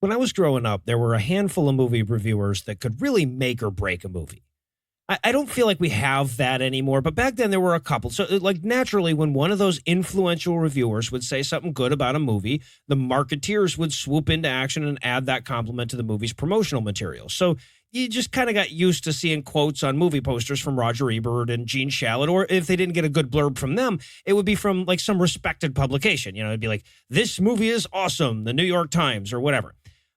when I was growing up, there were a handful of movie reviewers that could really make or break a movie. I don't feel like we have that anymore, but back then there were a couple. So, like, naturally, when one of those influential reviewers would say something good about a movie, the marketeers would swoop into action and add that compliment to the movie's promotional material. So you just kind of got used to seeing quotes on movie posters from Roger Ebert and Gene Shalit, or if they didn't get a good blurb from them, it would be from like some respected publication. You know, it'd be like, this movie is awesome, the New York Times or whatever.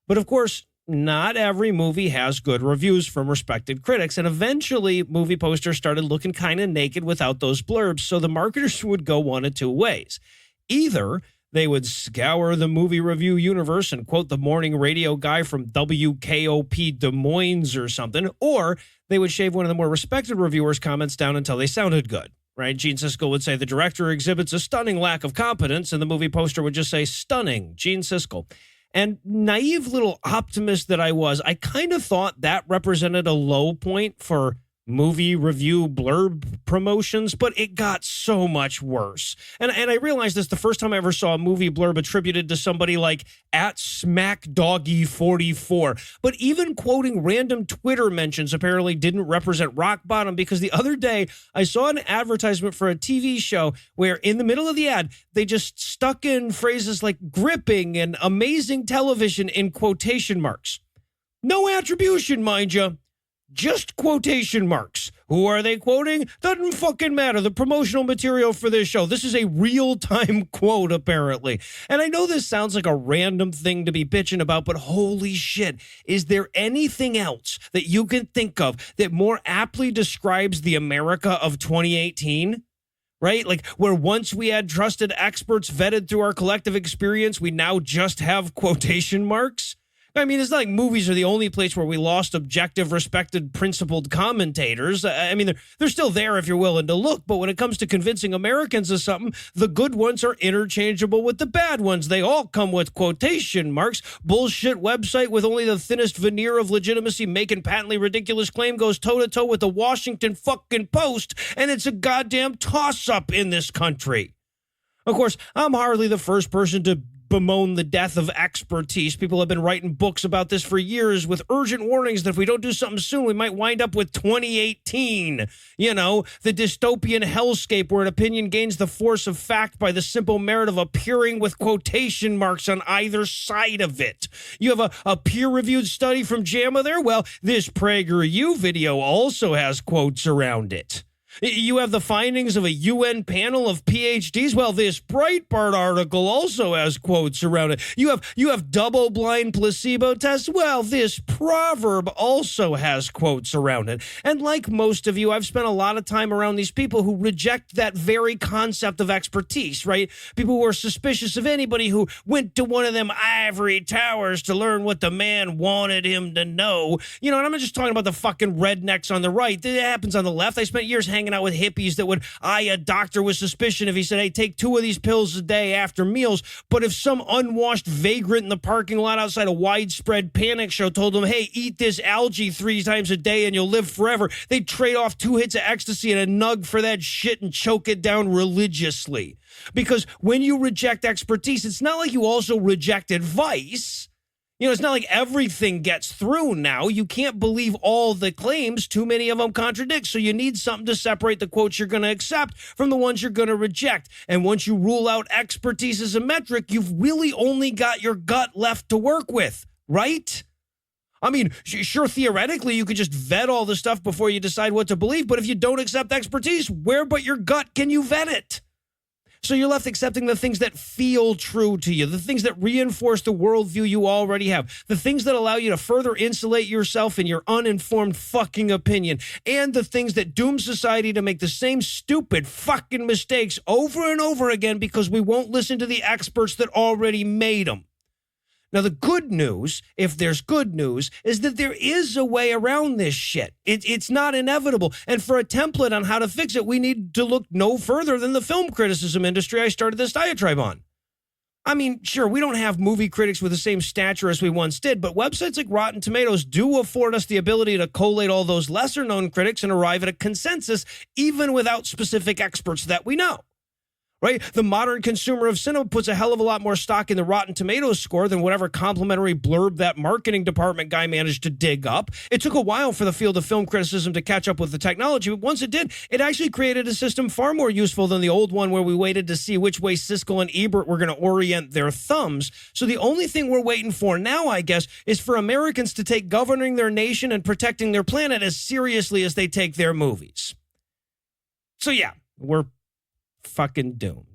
But of course, not every movie has good reviews from respected critics, and eventually movie posters started looking kind of naked without those blurbs, so the marketers would go one of two ways. Either they would scour the movie review universe and quote the morning radio guy from WKOP Des Moines or something, or they would shave one of the more respected reviewers' comments down until they sounded good. Right? Gene Siskel would say the director exhibits a stunning lack of competence, and the movie poster would just say stunning, Gene Siskel. And naive little optimist that I was, I kind of thought that represented a low point for movie review blurb promotions, but it got so much worse. And I realized this the first time I ever saw a movie blurb attributed to somebody like @SmackDoggy44. But even quoting random Twitter mentions apparently didn't represent rock bottom, because the other day I saw an advertisement for a TV show where in the middle of the ad, they just stuck in phrases like gripping and amazing television in quotation marks. No attribution, mind you. Just quotation marks. Who are they quoting? Doesn't fucking matter. The promotional material for this show. This is a real-time quote, apparently. And I know this sounds like a random thing to be bitching about, but holy shit. Is there anything else that you can think of that more aptly describes the America of 2018? Right? Like, where once we had trusted experts vetted through our collective experience, we now just have quotation marks? I mean, it's not like movies are the only place where we lost objective, respected, principled commentators. I mean, they're still there if you're willing to look, but when it comes to convincing Americans of something, the good ones are interchangeable with the bad ones. They all come with quotation marks. Bullshit website with only the thinnest veneer of legitimacy making patently ridiculous claim goes toe-to-toe with the Washington fucking Post, and it's a goddamn toss-up in this country. Of course, I'm hardly the first person to bemoan the death of expertise. People have been writing books about this for years with urgent warnings that if we don't do something soon, we might wind up with 2018. You know, the dystopian hellscape where an opinion gains the force of fact by the simple merit of appearing with quotation marks on either side of it. You have a peer-reviewed study from JAMA there? Well, this PragerU video also has quotes around it. You have the findings of a UN panel of PhDs. Well, this Breitbart article also has quotes around it. You have double-blind placebo tests. Well, this proverb also has quotes around it. And like most of you, I've spent a lot of time around these people who reject that very concept of expertise, right? People who are suspicious of anybody who went to one of them ivory towers to learn what the man wanted him to know. You know, and I'm not just talking about the fucking rednecks on the right. That happens on the left. I spent years hanging out with hippies that would eye a doctor with suspicion if he said, hey, take 2 of these pills a day after meals. But if some unwashed vagrant in the parking lot outside a widespread panic show told them, hey, eat this algae 3 times a day and you'll live forever, they'd trade off 2 hits of ecstasy and a nug for that shit and choke it down religiously. Because when you reject expertise, it's not like you also reject advice. You know, it's not like everything gets through now. You can't believe all the claims. Too many of them contradict. So you need something to separate the quotes you're going to accept from the ones you're going to reject. And once you rule out expertise as a metric, you've really only got your gut left to work with, right? I mean, sure, theoretically, you could just vet all the stuff before you decide what to believe. But if you don't accept expertise, where but your gut can you vet it? So you're left accepting the things that feel true to you, the things that reinforce the worldview you already have, the things that allow you to further insulate yourself in your uninformed fucking opinion, and the things that doom society to make the same stupid fucking mistakes over and over again because we won't listen to the experts that already made them. Now, the good news, if there's good news, is that there is a way around this shit. It's not inevitable. And for a template on how to fix it, we need to look no further than the film criticism industry I started this diatribe on. I mean, sure, we don't have movie critics with the same stature as we once did, but websites like Rotten Tomatoes do afford us the ability to collate all those lesser-known critics and arrive at a consensus, even without specific experts that we know. right? The modern consumer of cinema puts a hell of a lot more stock in the Rotten Tomatoes score than whatever complimentary blurb that marketing department guy managed to dig up. It took a while for the field of film criticism to catch up with the technology, but once it did, it actually created a system far more useful than the old one where we waited to see which way Siskel and Ebert were going to orient their thumbs. So the only thing we're waiting for now, I guess, is for Americans to take governing their nation and protecting their planet as seriously as they take their movies. So yeah, we're fucking doomed.